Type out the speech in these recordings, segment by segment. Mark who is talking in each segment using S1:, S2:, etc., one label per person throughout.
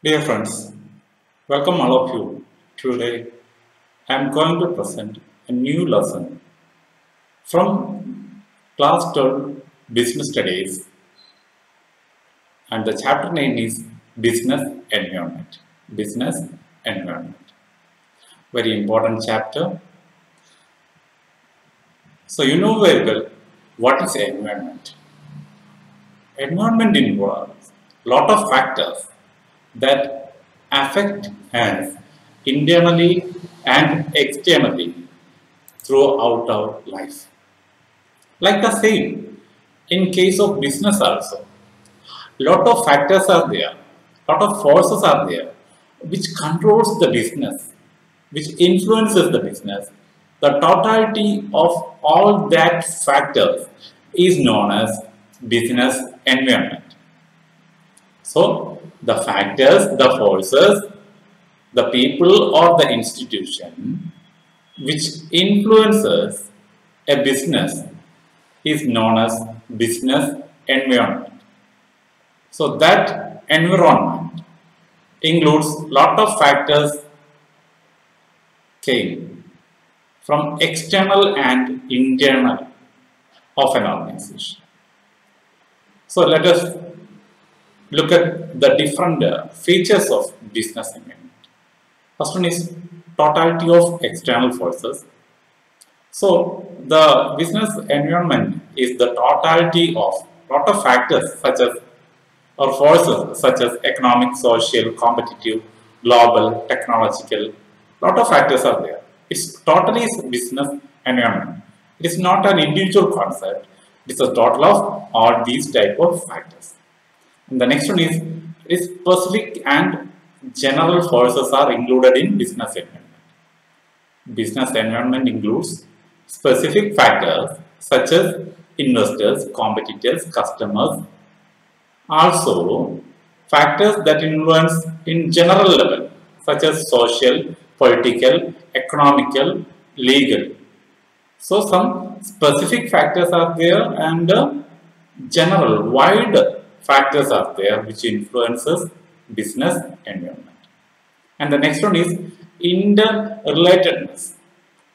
S1: Dear friends, welcome all of you. Today I am going to present a new lesson from class 12 Business Studies, and the chapter name is Business Environment. Business Environment. Very important chapter. So you know very well what is environment. Environment involves lot of factors that affect us internally and externally throughout our life. Like the same, in case of business also, lot of factors are there, lot of forces are there, which controls the business, which influences the business. The totality of all that factors is known as business environment. So, the factors, the forces, the people or the institution which influences a business is known as business environment. So that environment includes lot of factors came from external and internal of an organization. So let us look at the different features of business environment. First one is totality of external forces. So the business environment is the totality of lot of factors such as or forces such as economic, social, competitive, global, technological. Lot of factors are there. It's totally business environment. It is not an individual concept. It is a total of all these type of factors. And the next one is specific and general forces are included in business environment. Business environment includes specific factors such as investors, competitors, customers. Also, factors that influence in general level such as social, political, economical, legal. So, some specific factors are there and general, wide factors are there which influences business environment. And the next one is interrelatedness.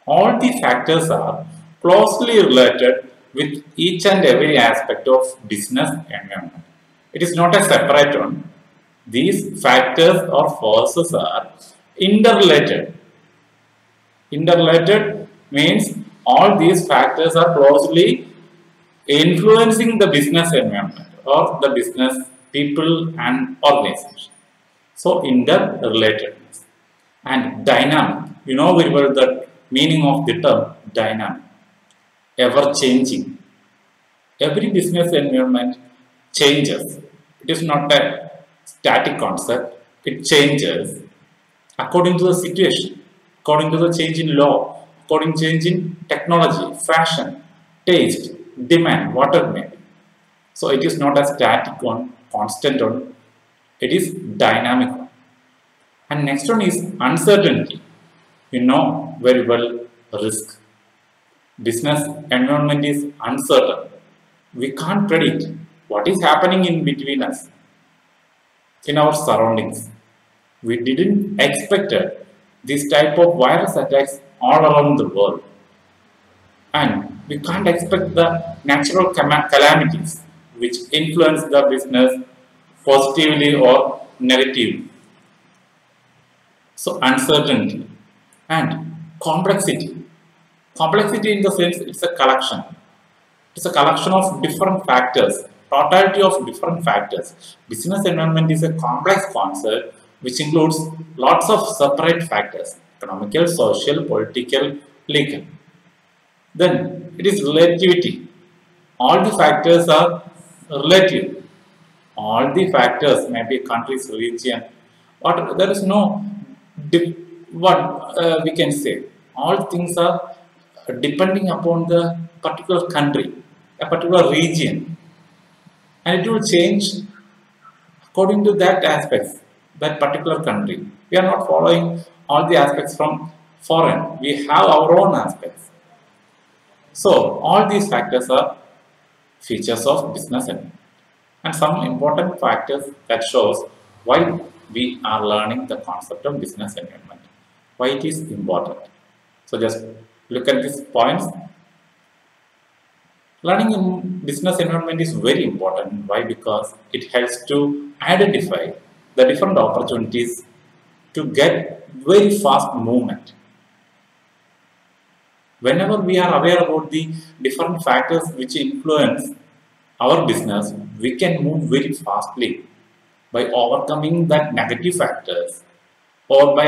S1: All the factors are closely related with each and every aspect of business environment. It is not a separate one. These factors or forces are interrelated. Interrelated means all these factors are closely influencing the business environment or the business people and organization. So interrelatedness and dynamic. You know very well the meaning of the term dynamic, ever changing. Every business environment changes. It is not a static concept. It changes according to the situation, according to the change in law, according to change in technology, fashion, taste, demand, whatever may be. So it is not a static one, constant one. It is dynamic one. And next one is uncertainty. You know very well risk. Business environment is uncertain. We can't predict what is happening in between us, in our surroundings. We didn't expect this type of virus attacks all around the world. And we can't expect the natural calamities which influence the business positively or negatively. So uncertainty and complexity. Complexity in the sense it's a collection. It's a collection of different factors, totality of different factors. Business environment is a complex concept which includes lots of separate factors, economical, social, political, legal. Then it is relativity. All the factors are relative. All the factors, maybe countries, religion, but there is no what we can say. All things are depending upon the particular country, a particular region, and it will change according to that aspects, that particular country. We are not following all the aspects from foreign. We have our own aspects. So all these factors are features of business environment. And some important factors that shows why we are learning the concept of business environment. Why it is important? So just look at these points. Learning in business environment is very important. Why? Because it helps to identify the different opportunities to get very fast movement. Whenever we are aware about the different factors which influence our business, we can move very fastly by overcoming that negative factors or by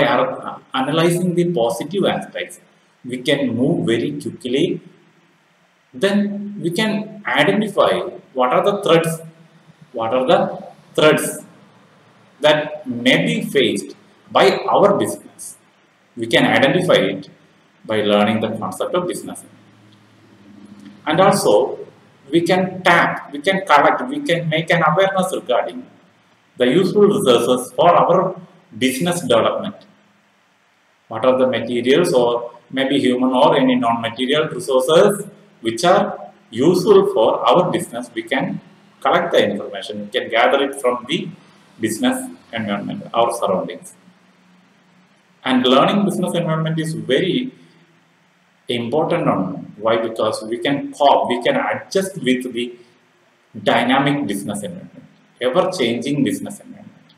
S1: analyzing the positive aspects. We can move very quickly. Then we can identify what are the threats that may be faced by our business. We can identify it by learning the concept of business. And also, we can collect, we can make an awareness regarding the useful resources for our business development. What are the materials or maybe human or any non-material resources which are useful for our business? We can collect the information, we can gather it from the business environment, our surroundings. And learning business environment is very important on why? Because we can cope, we can adjust with the dynamic business environment, ever-changing business environment.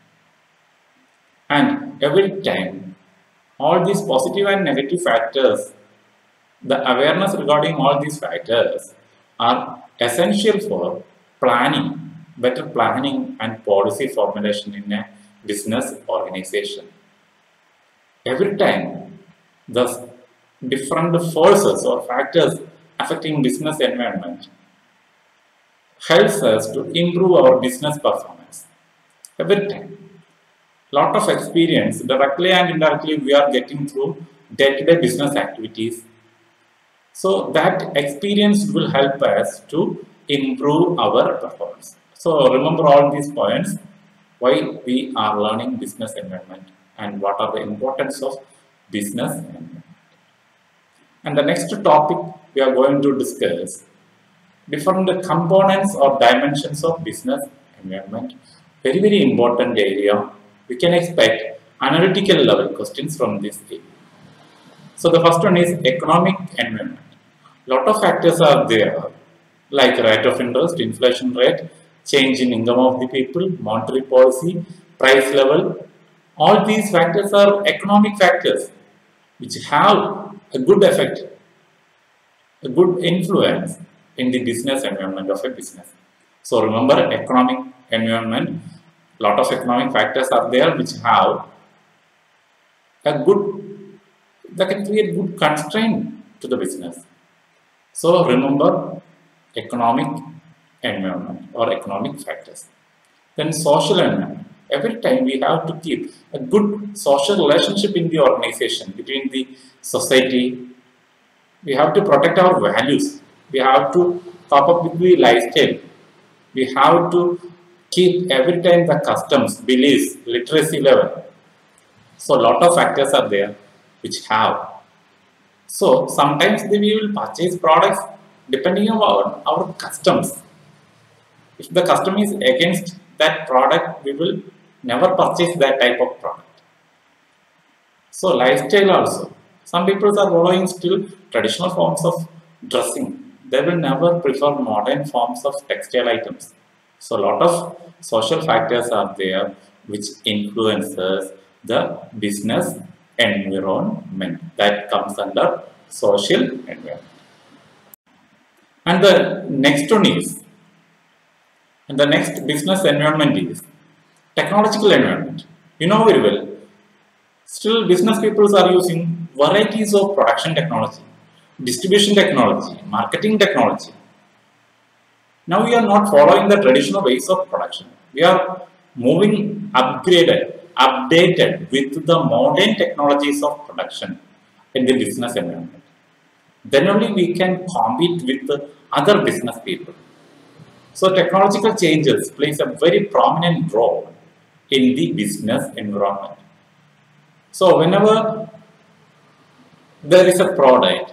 S1: And every time, all these positive and negative factors, the awareness regarding all these factors are essential for planning, better planning and policy formulation in a business organization. Every time, the different forces or factors affecting business environment helps us to improve our business performance. Every time. Lot of experience, directly and indirectly, we are getting through day-to-day business activities. So that experience will help us to improve our performance. So remember all these points, why we are learning business environment and what are the importance of business environment. And the next topic we are going to discuss different components or dimensions of business environment. Very, very important area. We can expect analytical level questions from this area. So the first one is economic environment. Lot of factors are there, like rate of interest, inflation rate, change in income of the people, monetary policy, price level. All these factors are economic factors which have a good effect, a good influence in the business environment of a business. So remember, economic environment, lot of economic factors are there which have a good, that can create good constraint to the business. So remember economic environment or economic factors. Then social environment. Every time we have to keep a good social relationship in the organization between the society. We have to protect our values. We have to top up with the lifestyle. We have to keep every time the customs, beliefs, literacy level. So a lot of factors are there which have. So sometimes we will purchase products depending on our customs. If the custom is against that product, we will never purchase that type of product. So lifestyle also. Some people are following still traditional forms of dressing. They will never prefer modern forms of textile items. So a lot of social factors are there which influences the business environment that comes under social environment. And the next one is, and the next business environment is technological environment. You know very well, still business people are using varieties of production technology, distribution technology, marketing technology. Now we are not following the traditional ways of production. We are moving upgraded, updated with the modern technologies of production in the business environment. Then only we can compete with the other business people. So technological changes plays a very prominent role in the business environment. So whenever there is a product,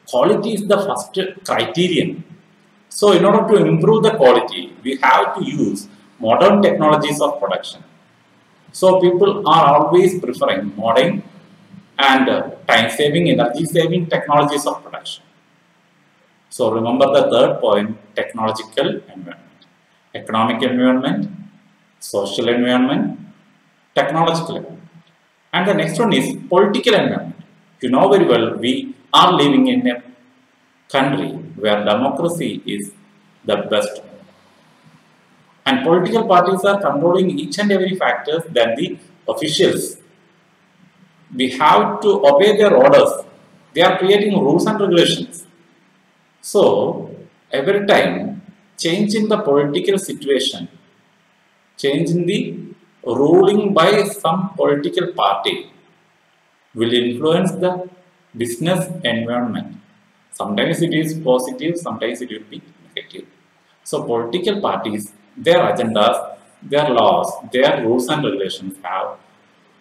S1: quality is the first criterion. So in order to improve the quality, we have to use modern technologies of production. So people are always preferring modern and time-saving, energy-saving technologies of production. So remember the third point, technological environment, economic environment, social environment, technological environment. And the next one is political environment. You know very well, we are living in a country where democracy is the best. And political parties are controlling each and every factors than the officials. We have to obey their orders. They are creating rules and regulations. So, every time change in the political situation, change in the ruling by some political party will influence the business environment. Sometimes it is positive, sometimes it will be negative. So, political parties, their agendas, their laws, their rules and regulations have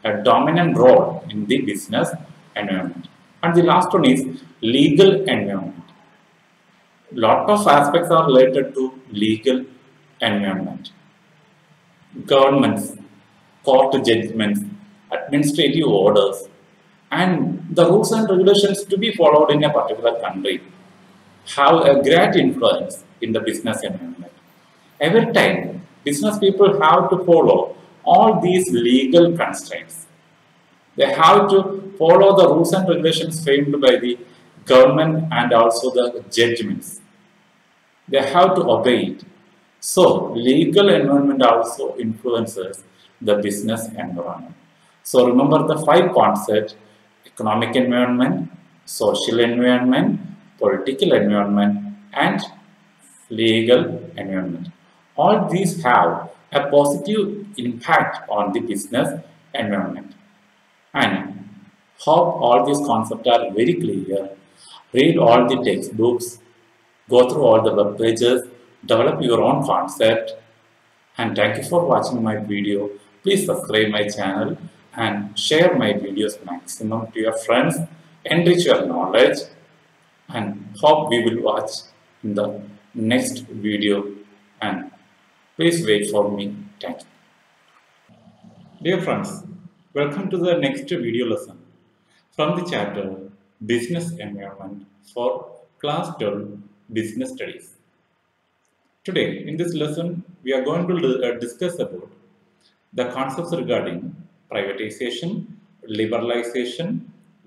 S1: a dominant role in the business environment. And the last one is legal environment. Lot of aspects are related to legal environment. Governments, court judgments, administrative orders, and the rules and regulations to be followed in a particular country have a great influence in the business environment. Every time, business people have to follow all these legal constraints. They have to follow the rules and regulations framed by the government and also the judgments. They have to obey it. So, legal environment also influences the business environment. So, remember the five concepts: economic environment, social environment, political environment, and legal environment. All these have a positive impact on the business environment. And hope all these concepts are very clear. Read all the textbooks, go through all the web pages, develop your own concept. And thank you for watching my video. Please subscribe my channel and share my videos maximum to your friends. Enrich your knowledge, and hope we will watch in the next video. And please wait for me. Thank you. Dear friends, welcome to the next video lesson from the chapter Business Environment for Class 12 Business Studies. Today, in this lesson, we are going to discuss about the concepts regarding privatization, liberalization,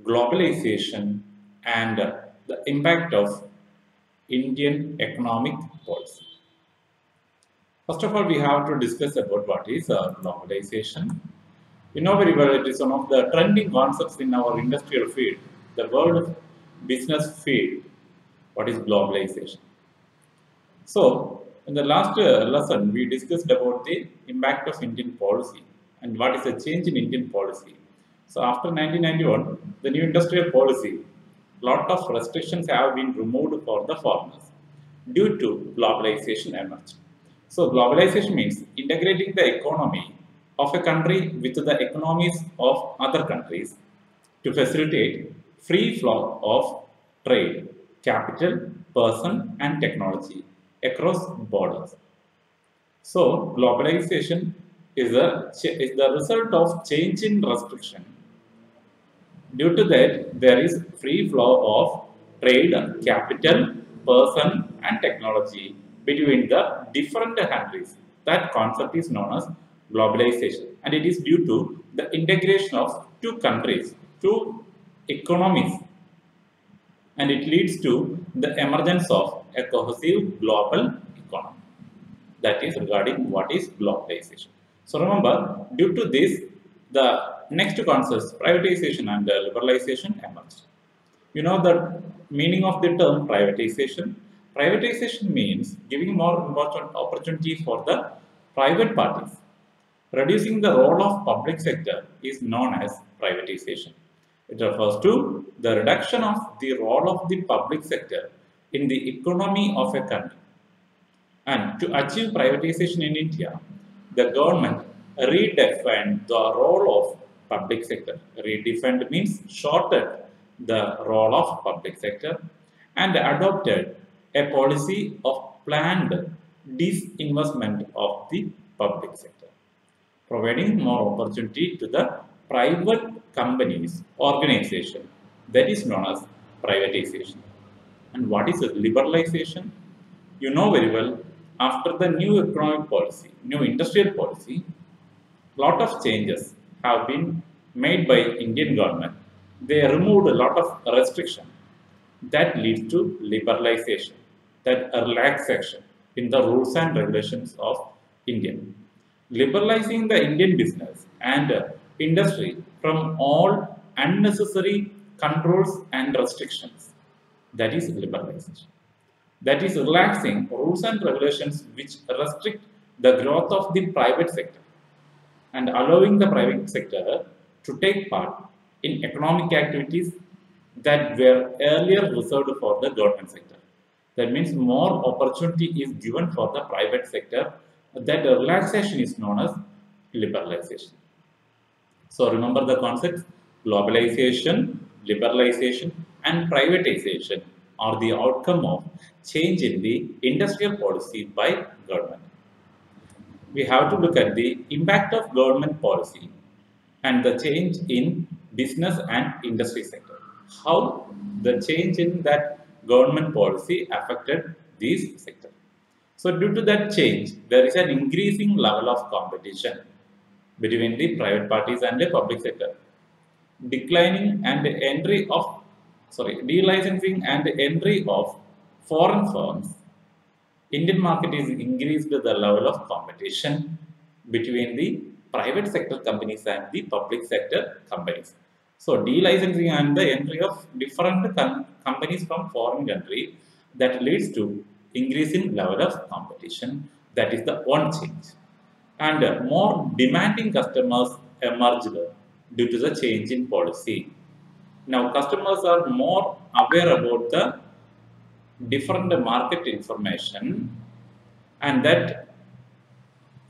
S1: globalization, and the impact of Indian economic policy. First of all, we have to discuss about what is globalization. You know very well it is one of the trending concepts in our industrial field, the world business field. What is globalization? So, in the last lesson, we discussed about the impact of Indian policy and what is the change in Indian policy. So, after 1991, the new industrial policy, lot of restrictions have been removed for the foreigners due to globalization emerged. So, globalization means integrating the economy of a country with the economies of other countries to facilitate free flow of trade, capital, person, and technology across borders. So, globalization is the result of change in restriction. Due to that, there is free flow of trade, capital, person, and technology between the different countries. That concept is known as globalization, and it is due to the integration of two countries, two economies, and it leads to the emergence of a cohesive global economy. That is regarding what is globalization. So remember, due to this, the next concepts, privatization and liberalization emerged. You know the meaning of the term privatization. Privatization means giving more important opportunities for the private parties. Reducing the role of public sector is known as privatization. It refers to the reduction of the role of the public sector in the economy of a country. And to achieve privatization in India, the government redefined the role of public sector. Redefined means shortened the role of public sector and adopted a policy of planned disinvestment of the public sector. providing more opportunity to the private companies, organization. That is known as privatization. And what is liberalization? You know very well, after the new economic policy, new industrial policy, lot of changes have been made by Indian government. They removed a lot of restriction that leads to liberalization, that a relaxation in the rules and regulations of India. Liberalizing the Indian business and industry from all unnecessary controls and restrictions. That is liberalization. That is relaxing rules and regulations which restrict the growth of the private sector and allowing the private sector to take part in economic activities that were earlier reserved for the government sector. That means more opportunity is given for the private sector. That relaxation is known as liberalization. So remember the concepts: globalization, liberalization, and privatization are the outcome of change in the industrial policy by government. We have to look at the impact of government policy and the change in business and industry sector. How the change in that government policy affected these sectors. So due to that change, there is an increasing level of competition between the private parties and the public sector. Declining and entry of delicensing and entry of foreign firms. Indian market is increased the level of competition between the private sector companies and the public sector companies. So delicensing and the entry of different companies from foreign country, that leads to increasing level of competition. That is the one change. And more demanding customers emerged due to the change in policy. Now customers are more aware about the different market information, and that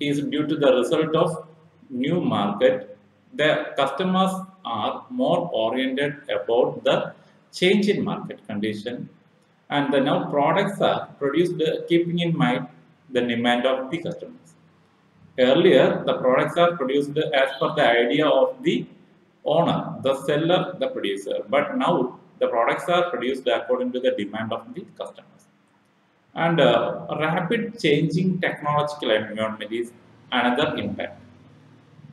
S1: is due to the result of new market. The customers are more oriented about the change in market condition, and the now products are produced keeping in mind the demand of the customers. Earlier, the products are produced as per the idea of the owner, the seller, the producer. But now the products are produced according to the demand of the customers. And rapid changing technological environment is another impact.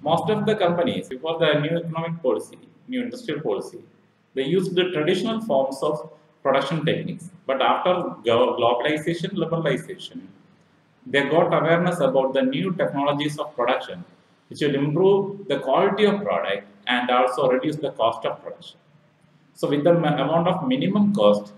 S1: Most of the companies, before the new economic policy, new industrial policy, they used the traditional forms of production techniques. But after globalization, liberalization, they got awareness about the new technologies of production, which will improve the quality of product and also reduce the cost of production. So with the amount of minimum cost,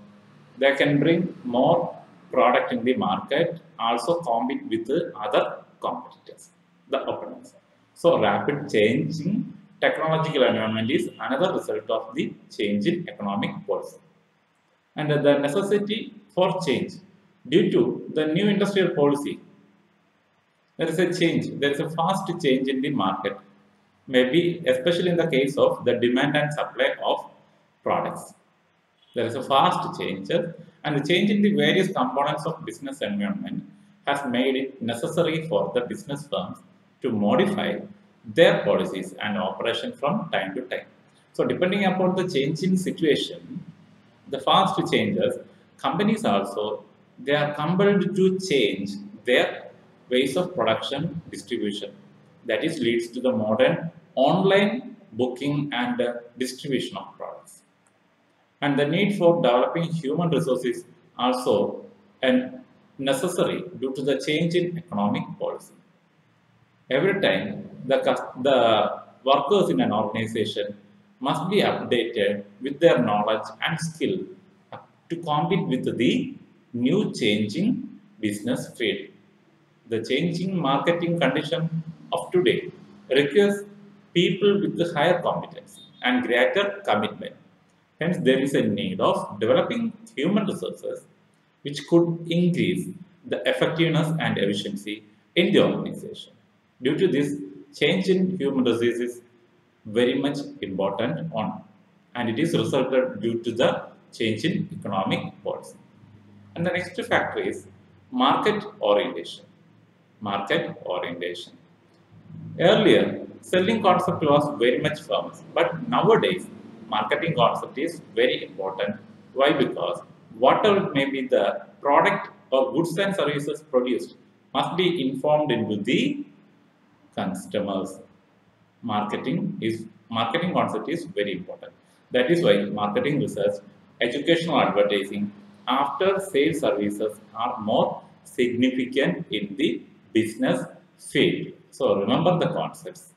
S1: they can bring more product in the market, also compete with the other competitors, the opponents. So rapid changing technological environment is another result of the change in economic policy. And the necessity for change due to the new industrial policy, there is a change, there is a fast change in the market, maybe especially in the case of the demand and supply of products. There is a fast change, and the change in the various components of business environment has made it necessary for the business firms to modify their policies and operation from time to time. So depending upon the changing situation, the fast changes, companies also, they are compelled to change their ways of production distribution. That is leads to the modern online booking and distribution of products. And the need for developing human resources also and necessary due to the change in economic policy. Every time the workers in an organization must be updated with their knowledge and skill to compete with the new changing business field. The changing marketing condition of today requires people with the higher competence and greater commitment. Hence, there is a need of developing human resources which could increase the effectiveness and efficiency in the organization. Due to this, change in human resources is very much important on, and it is resulted due to the change in economic policy. And the next factor is market orientation. Market orientation. Earlier, selling concept was very much famous, but nowadays, marketing concept is very important. Why? Because whatever may be the product or goods and services produced must be informed into the customers. Marketing concept is very important. That is why marketing research, educational advertising, after sales services are more significant in the business field. So remember the concepts.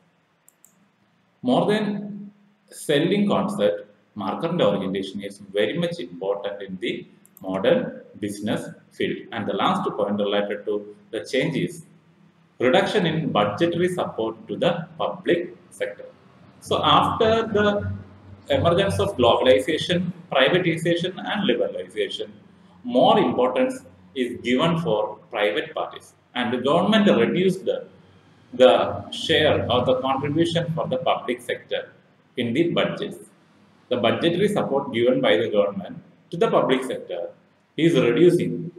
S1: More than selling concept, market orientation is very much important in the modern business field. And the last point related to the changes, reduction in budgetary support to the public sector. So after the emergence of globalization, privatization and liberalization, more importance is given for private parties and the government reduced the share or the contribution for the public sector in the budgets. The budgetary support given by the government to the public sector is reducing.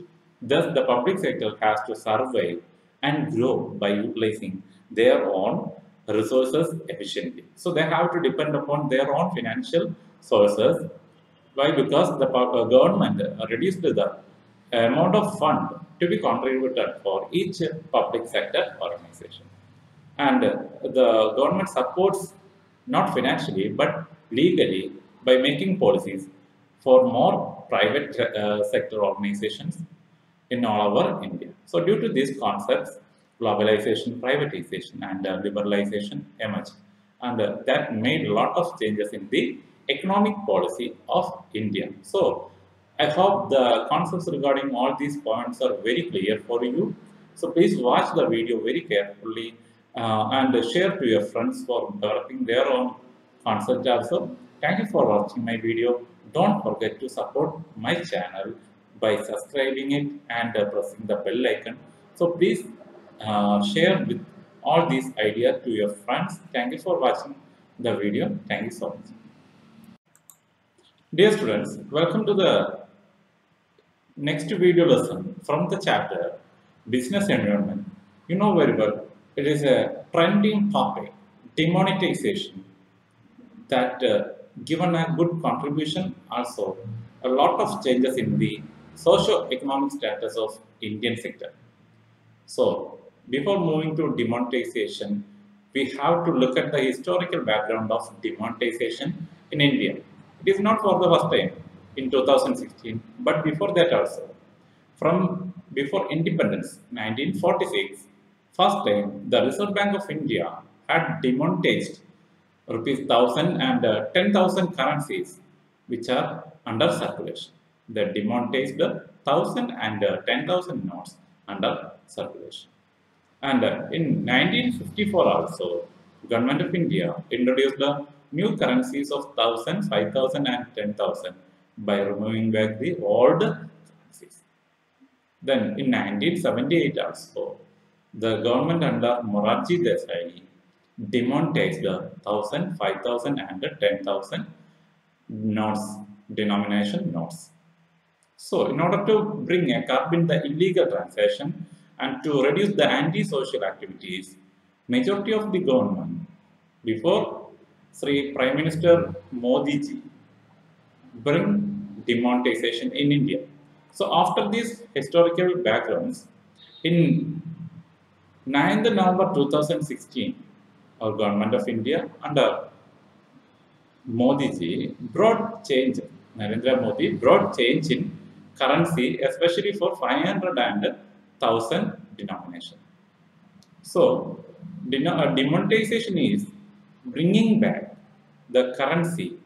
S1: Thus, the public sector has to survive and grow by utilizing their own resources efficiently. So, they have to depend upon their own financial sources. Why? Because the government reduced the amount of fund to be contributed for each public sector organization. And the government supports not financially but legally by making policies for more private sector organizations in all over India. So due to these concepts, globalization, privatization and liberalization emerged. And that made a lot of changes in the economic policy of India. So I hope the concepts regarding all these points are very clear for you. So please watch the video very carefully and share to your friends for developing their own concept also. Thank you for watching my video. Don't forget to support my channel by subscribing it and pressing the bell icon. So please share with all these ideas to your friends. Thank you for watching the video. Thank you so much. Dear students, welcome to the next video lesson from the chapter Business Environment. You know very well, it is a trending topic, demonetization, that given a good contribution also a lot of changes in the socio-economic status of Indian sector. So before moving to demonetization, we have to look at the historical background of demonetization in India. It is not for the first time in 2016, but before that also. From before independence, 1946, first time the Reserve Bank of India had demonetized rupees 1000 and 10,000 currencies which are under circulation. They demonetized 1000 and 10,000 notes under circulation. And in 1954 also, Government of India introduced the new currencies of 1000, 5000 and 10,000 by removing back the old currencies. Then in 1978 also, the government under Morarji Desai demonetized the 1000, 5000 and 10,000 notes, denomination notes. So in order to bring a curb in the illegal transaction and to reduce the anti-social activities, majority of the government before Sri Prime Minister Modi ji bring demonetization in India. So after these historical backgrounds, in 9th November 2016, our government of India under Modi ji brought change. Narendra Modi brought change in currency, especially for 500 and 1000 denomination. So, demonetization is bringing back the currency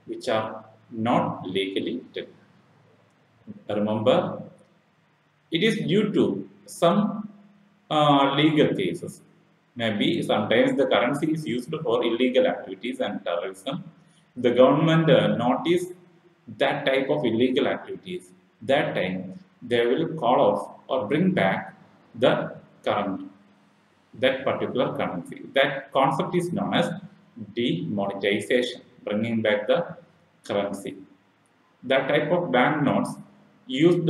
S1: which are not legally taken. Remember, it is due to some legal cases. Maybe sometimes the currency is used for illegal activities and terrorism. The government notice that type of illegal activities. That time they will call off or bring back the current, that particular currency. That concept is known as demonetization, bringing back the currency. That type of banknotes used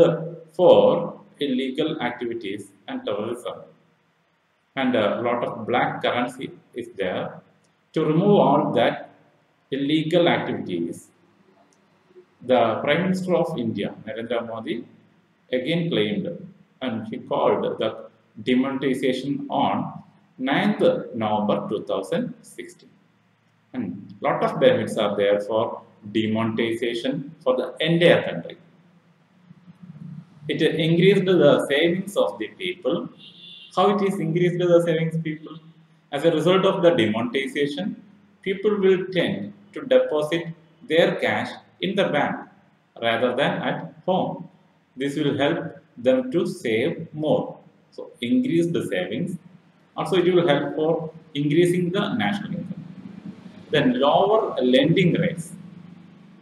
S1: for illegal activities and terrorism. and a lot of black currency is there. To remove all that illegal activities, the Prime Minister of India, Narendra Modi, again claimed and he called the demonetization on 9th November 2016. And lot of benefits are there for demonetization for the entire country. It increased the savings of the people. How it is increased the savings people? As a result of the demonetization, people will tend to deposit their cash in the bank rather than at home. This will help them to save more. So increase the savings. Also, it will help for increasing the national income. Then lower lending rates.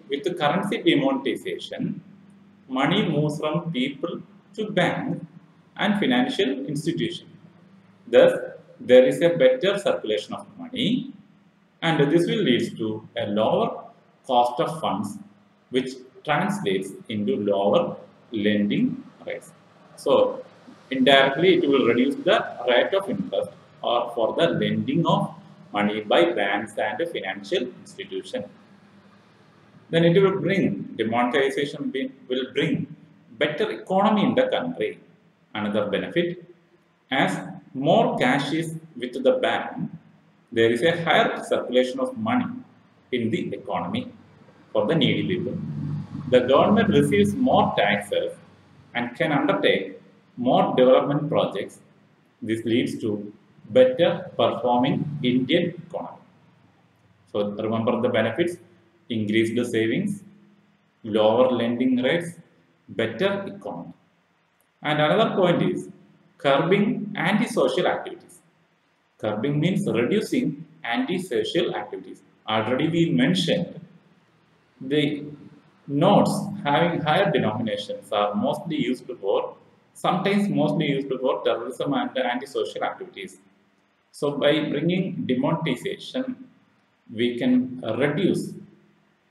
S1: With the currency demonetization, money moves from people to banks and financial institutions. Thus, there is a better circulation of money, and this will lead to a lower cost of funds, which translates into lower lending rates. So, indirectly, it will reduce the rate of interest or for the lending of money by banks and financial institutions. Then it will bring demonetization will bring better economy in the country. Another benefit, as more cash is with the bank, there is a higher circulation of money in the economy for the needy people. The government receives more taxes and can undertake more development projects. This leads to better performing Indian economy. So remember the benefits: increased savings, lower lending rates, better economy. And another point is curbing antisocial activities. Curbing means reducing antisocial activities. Already we mentioned the notes having higher denominations are sometimes mostly used for terrorism and antisocial activities. So by bringing demonetization, we can reduce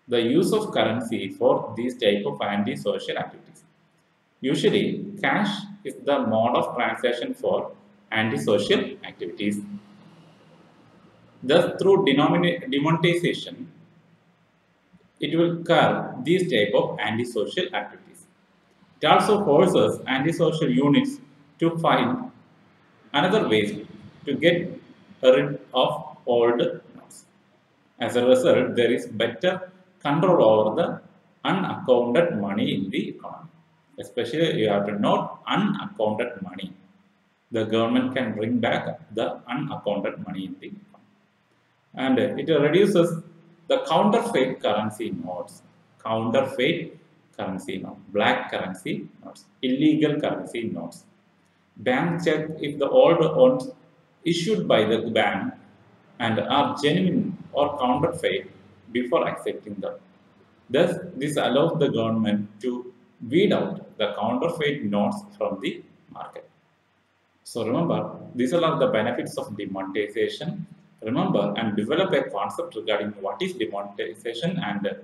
S1: the use of currency for these type of anti-social activities. Usually, cash is the mode of transaction for anti-social activities. Thus, through demonetization, it will curb these type of anti-social activities. It also forces anti-social units to find another ways to get rid of old notes. As a result, there is better control over the unaccounted money in the economy. Especially, you have to note unaccounted money. The government can bring back the unaccounted money in the economy. And it reduces the counterfeit currency notes. Counterfeit currency notes, black currency notes, illegal currency notes. Bank check if the old ones issued by the bank and are genuine or counterfeit before accepting them. Thus, this allows the government to weed out the counterfeit notes from the market. So remember, these are the benefits of demonetization. Remember and develop a concept regarding what is demonetization and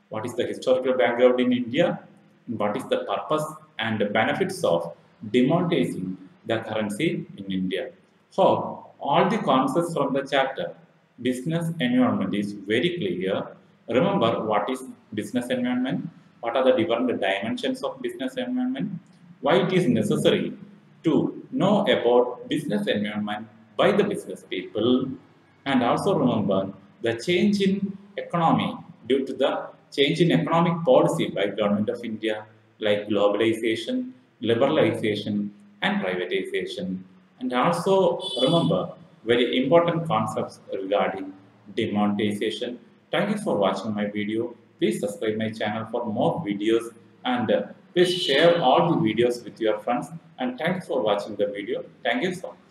S1: what is the historical background in India, and what is the purpose and the benefits of demonetizing the currency in India. Hope all the concepts from the chapter business environment is very clear. Remember what is business environment, what are the different dimensions of business environment, why it is necessary to know about business environment by the business people, and also remember the change in economy due to the change in economic policy by Government of India, like globalization, liberalization and privatization. And also remember very important concepts regarding demonetization. Thank you for watching my video. Please subscribe my channel for more videos, and please share all the videos with your friends, and thanks for watching the video. Thank you so much.